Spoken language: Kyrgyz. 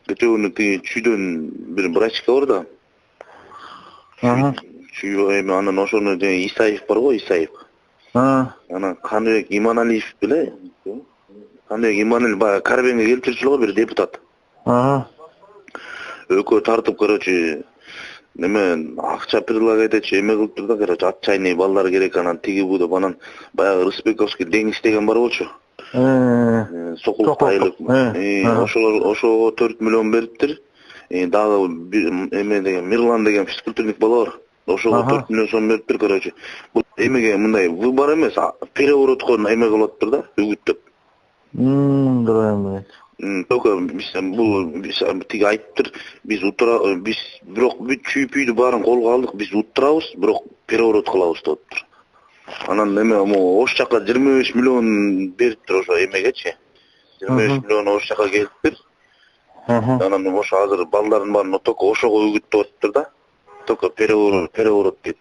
Geçen çüydön bir Braçka var da. Çüy anın oşonu İsayev var go İsayev. Ana Kanbek İmanaliyev bile. Kanbek İmanaliyev bayağı Karabek'e gelip жүрчү bir deputat. Ökö tartıp короче неме акча предлагать этчи эме кылып тур да короче отчаянный балдар керек анан тиги бу деп анан баягы Рысбековский Деңиз деген бар болчу. Сокулук айылык. Ошого 4 миллион бериптир. Дагы эме деген Мирлан деген физкультурник бала бар. Ошого 4 миллион сом бериптир короче. Бул эмеге мындай выбор эмес, переворотко эме кылып атыптыр да, үгүттөп. Только бул тиги айтыптыр, биз бирок бүт чүйпүйдү баарын колго алдык, биз уттурабыз, бирок переворот кылабыз деп атыптыр. Анан эме ош жака 25 миллион бериптир ошо эмегечи. 25 миллион ош жака келиптир. Анан ошо азыр балдардын баарын только ошого үгүттөп атыптыр да. Только переворот дейт.